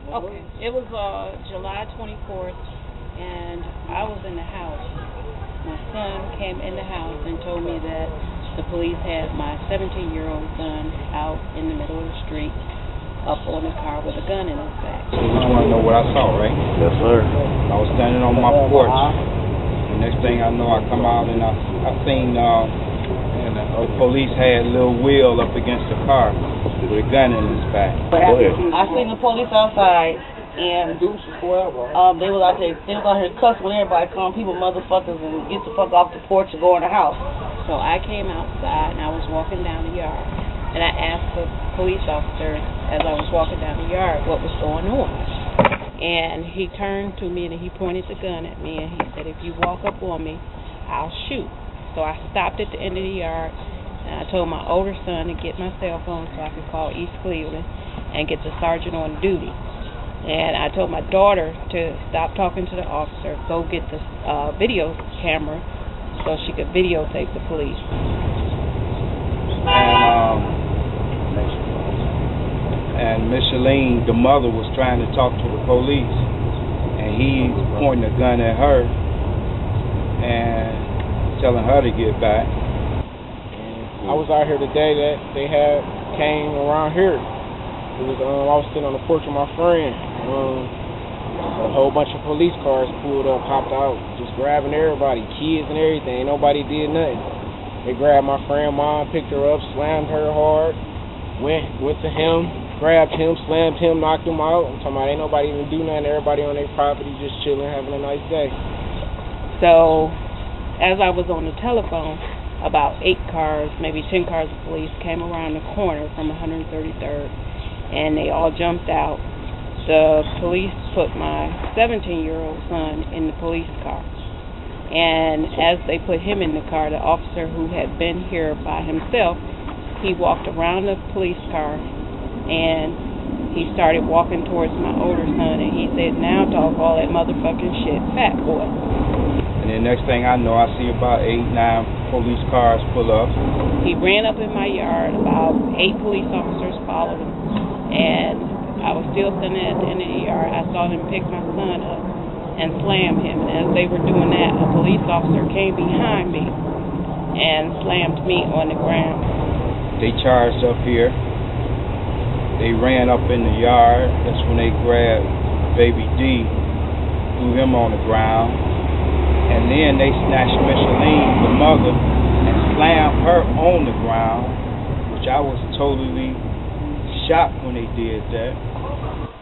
Okay. It was July 24th, and I was in the house. My son came in the house and told me that the police had my 17-year-old son out in the middle of the street, up on the car with a gun in his back. So you want to know what I saw, right? Yes, sir. I was standing on my porch. The next thing I know, I come out and I seen the police had a little wheel up against the car with a gun in his back. I seen the police outside, and they was out there. They was out here cussing with everybody, calling people motherfuckers and get the fuck off the porch and go in the house. So I came outside and I was walking down the yard, and I asked the police officer as I was walking down the yard what was going on. And he turned to me and he pointed the gun at me and he said, "If you walk up on me, I'll shoot." So I stopped at the end of the yard and I told my older son to get my cell phone so I could call East Cleveland and get the sergeant on duty. And I told my daughter to stop talking to the officer, go get the video camera so she could videotape the police. And Micheline, the mother, was trying to talk to the police, and he's pointing a gun at her and telling her to get back. I was out here the day that they came around here. It was I was sitting on the porch with my friend. A whole bunch of police cars pulled up, hopped out, just grabbing everybody, kids and everything. Nobody did nothing. They grabbed my friend, mom, picked her up, slammed her hard, went to him, grabbed him, slammed him, knocked him out. I'm talking about ain't nobody even do nothing. Everybody on their property just chilling, having a nice day. So as I was on the telephone, about 8 cars, maybe 10 cars of police came around the corner from 133rd, and they all jumped out. The police put my 17-year-old son in the police car. And as they put him in the car, the officer who had been here by himself, he walked around the police car and he started walking towards my older son and he said, "Now talk all that motherfucking shit, fat boy." And the next thing I know, I see about 8, 9 police cars pull up. He ran up in my yard, about 8 police officers followed him, and I was still sitting at the end of the yard. I saw them pick my son up and slam him. And as they were doing that, a police officer came behind me and slammed me on the ground. They charged up here. They ran up in the yard. That's when they grabbed Baby D, threw him on the ground. And then they snatched Micheline, the mother, and slammed her on the ground, which I was totally shocked when they did that.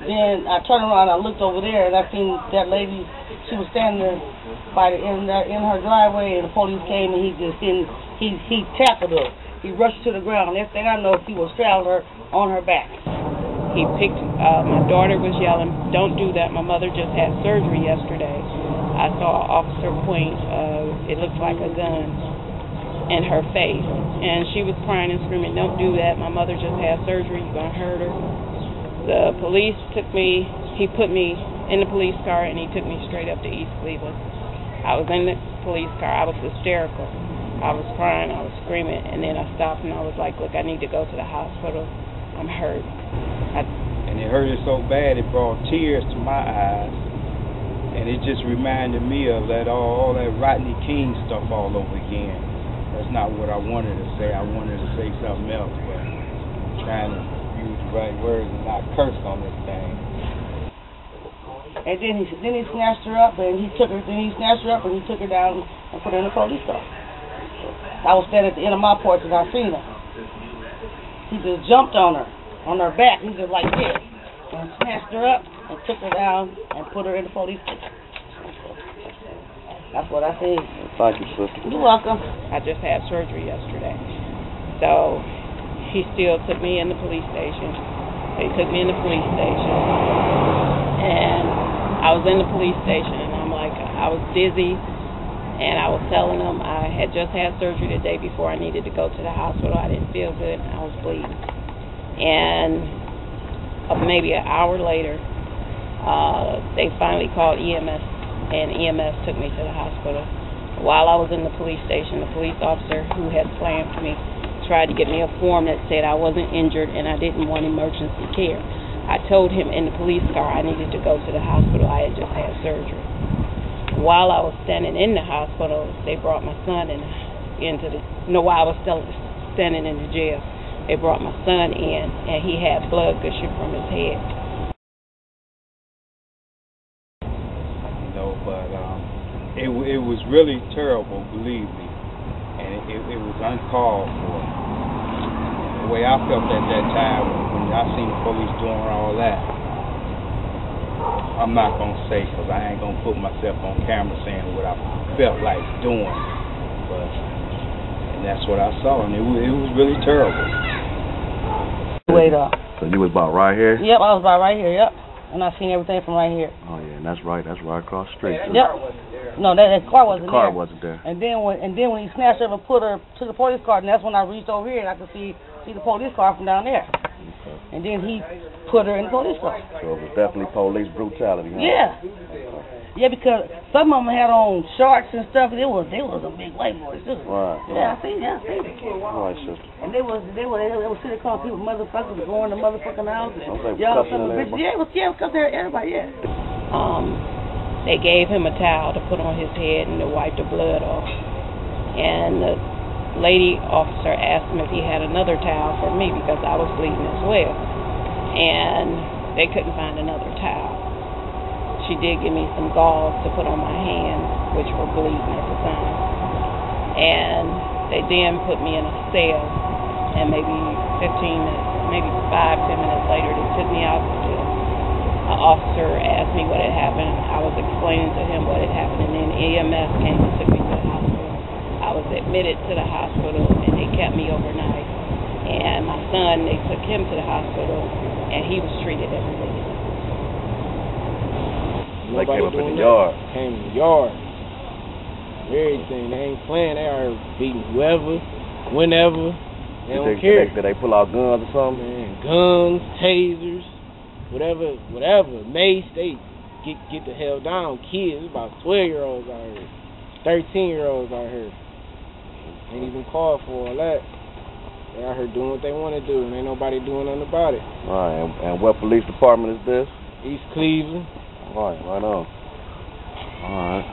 Then I turned around, I looked over there, and I seen that lady. She was standing there in her driveway, and the police came, and he tackled her. He rushed to the ground. Next thing I know, he was straddling her on her back. He picked. My daughter was yelling, "Don't do that! My mother just had surgery yesterday." I saw an officer point. It looked like a gun in her face, and she was crying and screaming, "Don't do that! My mother just had surgery. You're gonna hurt her." The police took me, he put me in the police car and he took me straight up to East Cleveland. I was in the police car, I was hysterical. I was crying, I was screaming, and then I stopped and I was like, "Look, I need to go to the hospital. I'm hurt." And it hurt so bad it brought tears to my eyes. And it just reminded me of that all that Rodney King stuff all over again. That's not what I wanted to say. I wanted to say something else, but I'm trying to use the right words and not curse on this thing. And then he snatched her up and he took her down and put her in the police car. I was standing at the end of my porch and I seen her. He just jumped on her back. He just like this, and snatched her up and took her down and put her in the police car. That's what I said. Thank you, sister. You're welcome. I just had surgery yesterday. So he still took me in the police station. They took me in the police station. And I was in the police station and I was dizzy and I was telling them I had just had surgery the day before I needed to go to the hospital. I didn't feel good and I was bleeding. And maybe an hour later, they finally called EMS and EMS took me to the hospital. While I was in the police station, the police officer who had slammed me tried to get me a form that said I wasn't injured and I didn't want emergency care. I told him in the police car I needed to go to the hospital. I had just had surgery. While I was standing in the hospital, they brought my son while I was still standing in the jail, they brought my son in, and he had blood gushing from his head. But it was really terrible, believe me, and it was uncalled for. The way I felt at that time when I seen the police doing all that, I'm not gonna say, because I ain't gonna put myself on camera saying what I felt like doing, and that's what I saw, and it was really terrible. Wait up. So you was about right here? Yep, I was about right here. Yep. And I seen everything from right here. Oh yeah, and that's right across the street. Yep. No, that car wasn't there. The car wasn't there. And then when he snatched her and put her to the police car, and that's when I reached over here and I could see the police car from down there. Okay. And then he put her in the police car. So it was definitely police brutality, huh? Yeah. Yeah, because some of them had on shorts and stuff. They was some big white boys too. Right. Yeah, I seen it. Right, sister. And they was sitting calling people motherfuckers going to motherfucking houses. Okay, Y'all some bitches. Yeah, because everybody. Yeah. They gave him a towel to put on his head and to wipe the blood off. And the lady officer asked him if he had another towel for me because I was bleeding as well. And they couldn't find another towel. She did give me some gauze to put on my hands, which were bleeding at the time. And they then put me in a cell, and maybe 15 minutes, maybe 5-10 minutes later, they took me out the cell. An officer asked me what had happened. I was explaining to him what had happened, and then EMS came and took me to the hospital. I was admitted to the hospital, and they kept me overnight. And my son, they took him to the hospital, and he was treated as a baby. They came up in the yard. Came in the yard. Everything. They ain't playing. They are beating whoever, whenever. They don't care. Did they pull out guns or something? Man, guns, tasers, whatever. Mace, they get the hell down. Kids, about 12-year-olds out here. 13-year-olds out here. Ain't even called for all that. They out here doing what they want to do, and ain't nobody doing nothing about it. All right, and what police department is this? East Cleveland. Right on. All right.